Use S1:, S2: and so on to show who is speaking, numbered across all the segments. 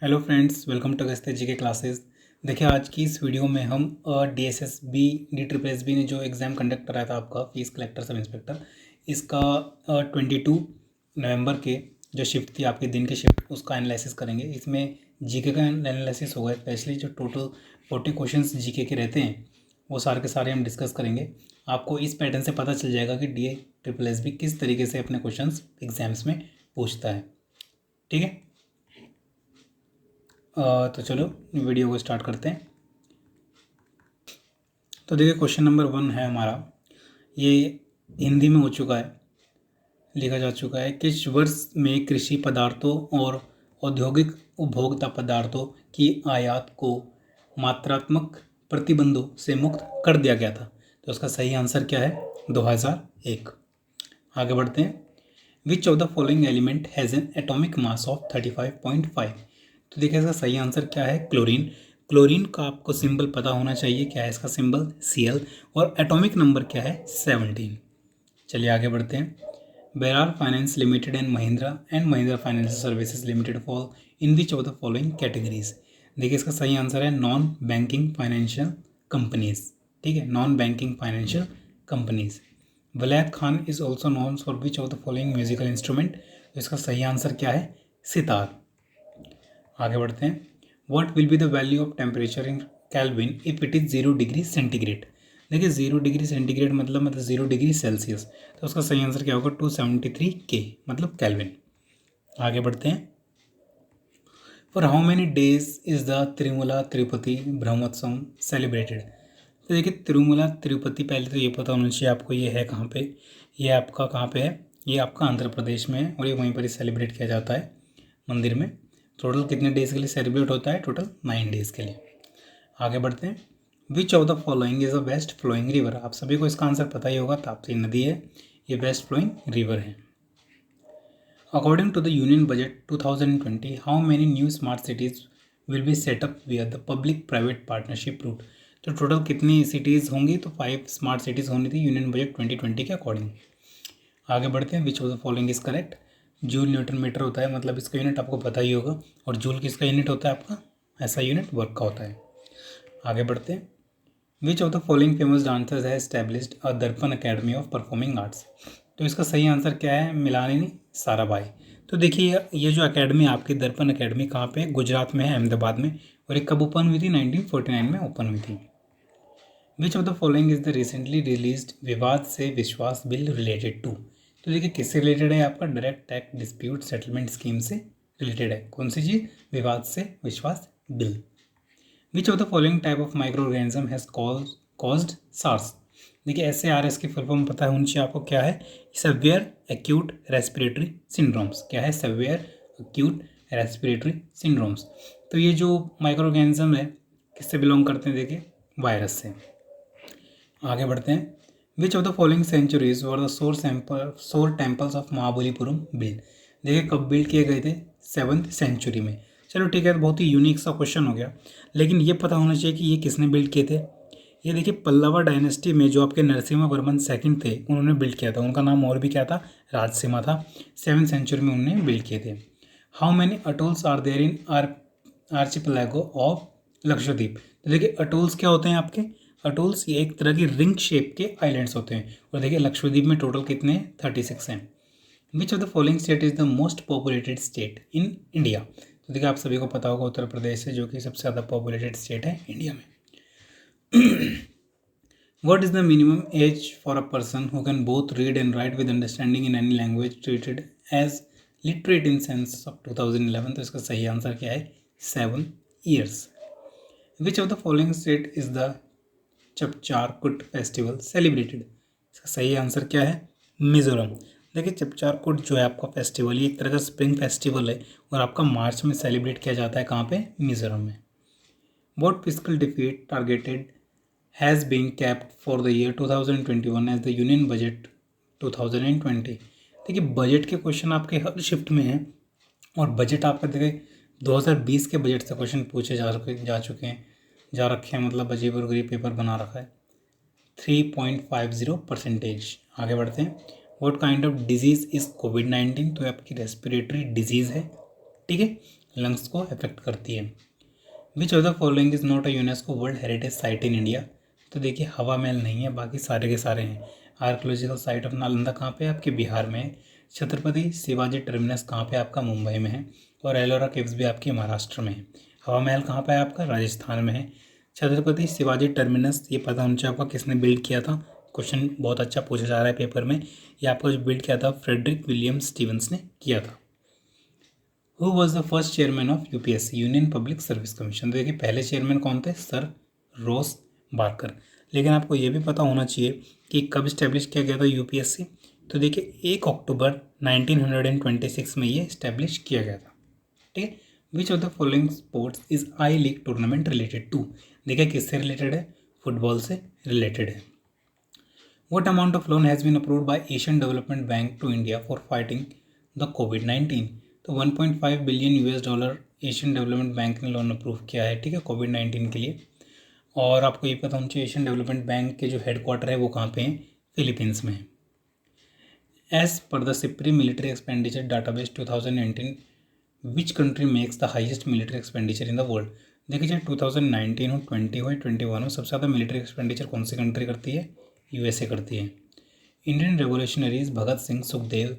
S1: Hello friends, welcome to Gaste ji के classes. देखिए, आज की इस वीडियो में हम DSSB DSSB ने जो एग्ज़ाम कंडक्ट कराया था आपका फीस कलेक्टर सब इंस्पेक्टर, इसका 22 नवंबर के जो शिफ्ट थी आपकी दिन की शिफ्ट, उसका एनालिसिस करेंगे। इसमें जीके का एनालिसिस होगा। स्पेशली जो टोटल 40 क्वेश्चंस जीके के रहते हैं वो सारे के सारे हम डिस्कस करेंगे। आपको इस पैटर्न से पता चल जाएगा कि DSSB किस तरीके से अपने क्वेश्चंस एग्जाम्स में पूछता है। ठीक है, तो चलो वीडियो को स्टार्ट करते हैं। तो देखिए, क्वेश्चन नंबर 1 है हमारा, ये हिंदी में हो चुका है, लिखा जा चुका है। किस वर्ष में कृषि पदार्थों और औद्योगिक उपभोक्ता पदार्थों की आयात को मात्रात्मक प्रतिबंधों से मुक्त कर दिया गया था? तो उसका सही आंसर क्या है? 2001। आगे बढ़ते हैं। Which of the following element has an atomic mass of 35.5? तो देखिए, इसका सही आंसर क्या है? क्लोरीन। क्लोरीन का आपको सिंबल पता होना चाहिए, क्या है इसका सिंबल? Cl। और एटॉमिक नंबर क्या है? 17। चलिए आगे बढ़ते हैं। Berar finance limited and Mahindra financial services limited fall in which of the following categories? देखिए, इसका सही आंसर है नॉन बैंकिंग फाइनेंशियल कंपनीज। ठीक है, non banking financial companies. Vilayat Khan is also known for which of the following musical instrument? तो इसका सही answer क्या है? सितार। आगे बढ़ते हैं। What will be the value of temperature in kelvin if it is 0 degree centigrade? देखिए, 0 डिग्री सेंटीग्रेड मतलब 0 डिग्री सेल्सियस। तो उसका सही आंसर क्या होगा? 273 के, मतलब केल्विन। आगे बढ़ते हैं। For how many days is the Tirumala Tirupati Brahmotsav celebrated? तो देखिए, तिरुमला तिरुपति, पहले तो ये पता होना चाहिए आपको, ये है कहाँ पे? ये आपका कहाँ पे है? ये आपका आंध्र प्रदेश में है और ये वहीं पर ही सेलिब्रेट किया जाता है मंदिर में। टोटल कितने डेज़ के लिए सेलिब्रेट होता है? टोटल 9 डेज़ के लिए। आगे बढ़ते हैं। Which of the following is a west flowing river? आप सभी को इसका आंसर पता ही होगा, ताप्ती नदी है, ये वेस्ट फ्लोइंग रिवर है। According to the union budget 2020, how many new smart cities will be set up with the public private partnership route? तो टोटल कितनी सिटीज़ होंगी? तो 5 स्मार्ट सिटीज़ होनी थी यूनियन बजट 2020 के अकॉर्डिंग। आगे बढ़ते हैं। Which of the following is correct? Joule newton metre होता है, मतलब इसका यूनिट आपको पता ही होगा। और जूल किसका यूनिट होता है? आपका ऐसा यूनिट वर्क का होता है। आगे बढ़ते हैं। Which of the following famous dancers है एस्टैब्लिश्ड अ दर्पण अकेडमी ऑफ परफॉर्मिंग आर्ट्स? तो इसका सही आंसर क्या है? मिलानिनी साराभाई। तो देखिए, ये जो अकेडमी आपकी दर्पण अकेडमी कहाँ पे है? गुजरात में है, अहमदाबाद में। और ये कब ओपन हुई थी? 1949 में ओपन हुई थी। Which of the following is the recently released विवाद se Vishwas bill related to? तो देखिए, किससे रिलेटेड है? आपका direct tax dispute settlement scheme से रिलेटेड है। कौन सी चीज़? Vivad se Vishwas bill. Which of the following type of micro organism has caused SARS? देखिए, SARS की फुल फॉर्म पता होनी चाहिए आपको, क्या है? Severe acute respiratory syndromes. क्या है? Severe acute respiratory syndromes. तो ये जो माइक्रो ऑर्गेनिज्म है किससे बिलोंग करते हैं? देखिए, वायरस से। आगे बढ़ते हैं। Which of the following centuries were the shore temples of Mahabalipuram build? देखिए, कब बिल्ड किए गए थे? 7th सेंचुरी में। चलो ठीक है, तो बहुत ही यूनिक सा क्वेश्चन हो गया, लेकिन ये पता होना चाहिए कि ये किसने बिल्ड किए थे। ये देखिए, पल्लवा डायनेस्टी में जो आपके नरसिम्हा वर्मन सेकंड थे, उन्होंने बिल्ड किया था। उनका नाम और भी क्या था? राजसिम्हा था। 7th सेंचुरी में उन्होंने बिल्ड किए थे। How many atolls are there in archipelago of Lakshadweep? तो देखिए, अटोल्स क्या होते हैं आपके? अटोल्स ये एक तरह की रिंग शेप के आइलैंड्स होते हैं। और देखिए, लक्षद्वीप में टोटल कितने हैं? 36 हैं। Which of the following state is the most populated state in India? तो देखिए, आप सभी को पता होगा उत्तर प्रदेश है जो कि सबसे ज़्यादा पॉपुलेटेड स्टेट है इंडिया में। What is the minimum age for a person who can both read and write with understanding in any language treated as literate in census of 2011? तो इसका सही आंसर क्या है? 7 years. Which of the following state is the Chapchar Kut festival celebrated? इसका सही answer क्या है? मिजोरम। देखिए, चपचारकुट जो है आपका फेस्टिवल, ये एक तरह का स्प्रिंग फेस्टिवल है और आपका मार्च में सेलिब्रेट किया जाता है। कहाँ पे? मिजोरम में। What fiscal deficit targeted has been kept for the year 2021 as the Union Budget 2020? देखिए, बजट के क्वेश्चन आपके हर शिफ्ट में हैं और बजट आपका देखिए 2020 के बजट से क्वेश्चन पूछे जा रखे हैं, मतलब अजीब और गरीब पेपर बना रखा है। 3.50%। आगे बढ़ते हैं। What kind of disease is COVID? तो आपकी रेस्पिरेटरी डिजीज़ है। ठीक है, लंग्स को अफेक्ट करती है। Which of the following is not a UNESCO world heritage site in India. तो देखिए हवा महल नहीं है, बाकी सारे के सारे हैं। आर्कोलॉजिकल साइट ऑफ नालंदा कहाँ पे है? आपके बिहार में है। छत्रपति शिवाजी टर्मिनस कहाँ पे? आपका मुंबई में है। और एलोरा केव्स भी आपके महाराष्ट्र में है। हवा महल कहाँ पे है? आपका राजस्थान में है। छत्रपति शिवाजी टर्मिनस, ये पता होना चाहिए आपका किसने बिल्ड किया था। क्वेश्चन बहुत अच्छा पूछा जा रहा है पेपर में। ये आपका जो बिल्ड किया था फ्रेडरिक विलियम स्टीवंस ने किया था। Who was the first chairman of UPSC, union public service commission. देखिए पहले चेयरमैन कौन थे? सर रोस बार्कर। लेकिन आपको ये भी पता होना चाहिए कि कब इस्टेब्लिश किया गया था यूपीएससी। तो देखिए 1 अक्टूबर 1926 में ये इस्टेब्लिश किया गया था। ठीक है। Which of the following sports is I league tournament related to. देखिए किससे रिलेटेड है? फुटबॉल से रिलेटेड है। What amount of loan has been approved by Asian Development Bank to India for fighting the COVID-19? तो 1.5 billion US dollar Asian development bank ने loan approve किया है, ठीक है, कोविड-19 के लिए। और आपको ये पता होना चाहिए एशियन डेवलपमेंट बैंक के जो हेडक्वार्टर है वो कहाँ पे हैं? फिलीपींस में है। As per the SIPRI military expenditure database 2019, which country makes the highest military expenditure in the world. देखिए चाहे 2019 हो, 20 हो, 21 हो, सबसे ज़्यादा मिलिट्री एक्सपेंडिचर कौन सी कंट्री करती है? यूएसए करती है। Indian revolutionaries Bhagat Singh, Sukhdev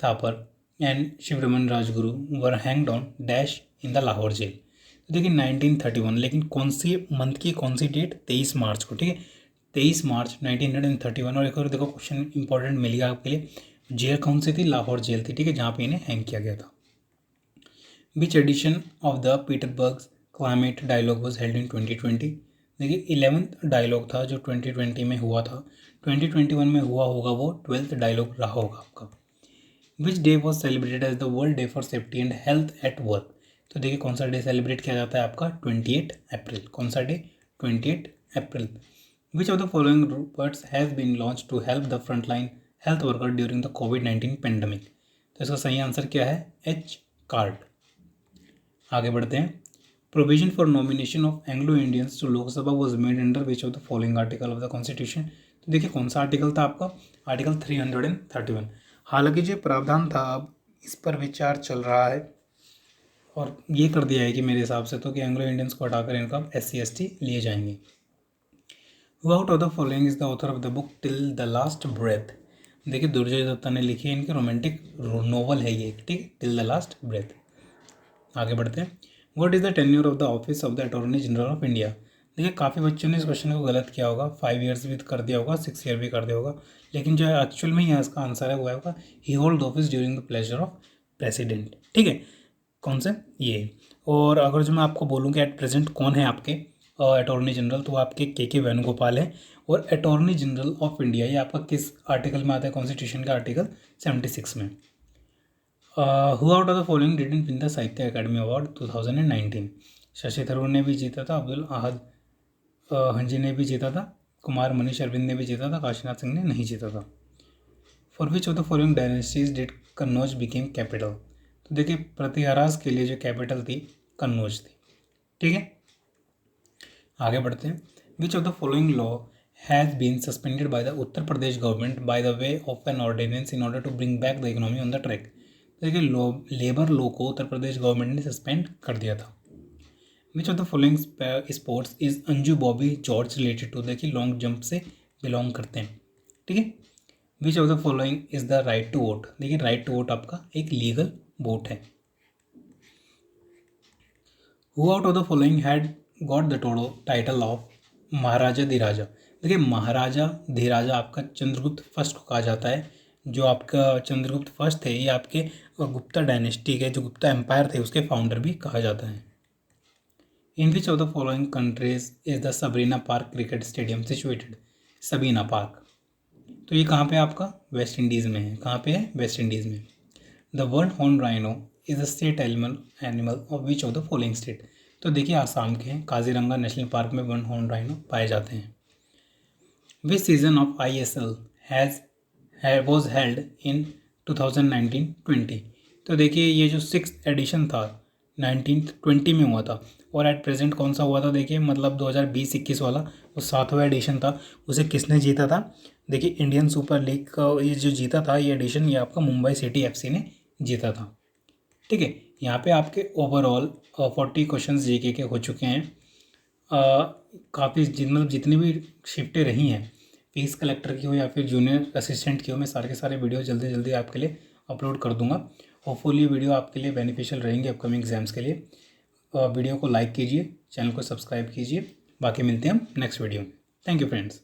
S1: Thapar and Shivram Rajguru were hanged on dash in the Lahore jail. तो देखिए 1931, लेकिन कौन सी मंथ की कौन सी डेट? 23 मार्च को, ठीक है, 23 मार्च 1931। और एक और देखो क्वेश्चन इंपॉर्टेंट मिल गया आपके लिए। जेल कौन सी थी? लाहौर जेल थी, ठीक है, जहाँ पे इन्हें हैंग किया गया था। Which edition of the Petersberg climate dialogue was held in 2020। देखिए 11th डायलॉग था जो 2020 में हुआ था। 2021 में हुआ होगा वो 12th डायलॉग रहा होगा आपका। Which day was celebrated as the world day for safety and health at work. तो देखिए कौन सा डे सेलिब्रेट किया जाता है आपका? 28 अप्रैल। कौन सा डे? 28 अप्रैल। Which of the following words has been launch to help the frontline health worker during the कोविड-19 पेंडेमिक। तो इसका सही आंसर क्या है? H card. आगे बढ़ते हैं। Provision for nomination of Anglo Indians to Lok Sabha was made under which of the following article of the constitution. तो देखिए कौन सा आर्टिकल था आपका? आर्टिकल 331। हालांकि जो प्रावधान था अब इस पर विचार चल रहा है और ये कर दिया है कि मेरे हिसाब से तो कि एंग्लो इंडियंस को हटाकर इनका SC/ST लिए जाएंगे। Who out of the following is the author of the book till the last breath. देखिए दुर्जय दत्ता ने लिखी है, इनकी रोमांटिक नोवेल है ये, ठीक है, टिल द लास्ट ब्रेथ। आगे बढ़ते हैं। What is the tenure of the office of the attorney general of India. देखिए काफ़ी बच्चों ने इस क्वेश्चन को गलत किया होगा, 5 ईयर्स भी कर दिया होगा, 6 ईयर भी कर दिया होगा, लेकिन जो है एक्चुअल में ही इसका आंसर है वो होगा ही hold office during the pleasure of president, ठीक है। कौन से? ये। और अगर जो मैं आपको बोलूँ कि एट प्रेजेंट कौन है आपके अटॉर्नी जनरल, तो आपके के वेणुगोपाल है। और अटॉर्नी जनरल ऑफ इंडिया ये आपका किस आर्टिकल में आता है? कॉन्स्टिट्यूशन का आर्टिकल 76 में। Who out of the following didn't win the साहित्य अकादमी अवार्ड 2019। शशि थरूर ने भी जीता था, अब्दुल अहद हंजी ने भी जीता था, कुमार मनीष अरविंद ने भी जीता था, काशीनाथ सिंह ने नहीं जीता था। For which of the following dynasties did Kannauj became capital. तो देखिए प्रतिहारास के लिए जो कैपिटल थी कन्नौज थी, ठीक है। आगे बढ़ते हैं। Which of the following law has been suspended by the Uttar Pradesh government by the way of an ordinance in order to bring back the economy on the track. देखिए लेबर लॉ को उत्तर प्रदेश गवर्नमेंट ने सस्पेंड कर दिया था। Which of the following sports is Anju Bobby George related to. देखिए long jump से belong करते हैं, ठीक है। Which of the following is the right to vote. देखिए राइट टू वोट आपका एक लीगल वोट है। Who out of the following had got the title of Maharaja Dhiraja. देखिए महाराजा धीराजा आपका चंद्रगुप्त फर्स्ट को कहा जाता है। जो आपका चंद्रगुप्त फर्स्ट थे ये आपके गुप्ता डायनेस्टी के जो गुप्ता एम्पायर थे उसके फाउंडर भी कहा जाता है। In which of the following countries is the Sabrina park cricket stadium situated. Sabina park, तो ये कहाँ पे आपका? वेस्ट इंडीज़ में है। कहाँ पे है? वेस्ट इंडीज़ में। The one horn rhino is the state animal of which of the following state. तो देखिए आसाम के हैं, काजीरंगा नेशनल पार्क में वन हॉर्न राइनो पाए जाते हैं। विच season of ISL was held इन 2019-20। तो देखिए ये जो 6th एडिशन था 1920 में हुआ था और एट प्रेजेंट कौन सा हुआ था? देखिए मतलब 2020-21 वाला वो 7वां एडिशन था। उसे किसने जीता था? देखिए इंडियन सुपर लीग का ये जो जीता था ये एडिशन ये आपका मुंबई सिटी FC ने जीता था, ठीक है। यहाँ पे आपके ओवरऑल 40 क्वेश्चंस जीके के हो चुके हैं। काफ़ी जितनी भी शिफ्टें रही हैं, फीस कलेक्टर की हो या फिर जूनियर असिस्टेंट की हो, मैं सारे के सारे वीडियो जल्दी जल्दी आपके लिए अपलोड कर दूंगा। होपफुली ये वीडियो आपके लिए बेनिफिशियल रहेंगे अपकमिंग एग्जाम्स के लिए। वीडियो को लाइक कीजिए, चैनल को सब्सक्राइब कीजिए। बाकी मिलते हैं हम नेक्स्ट वीडियो में। Thank you friends.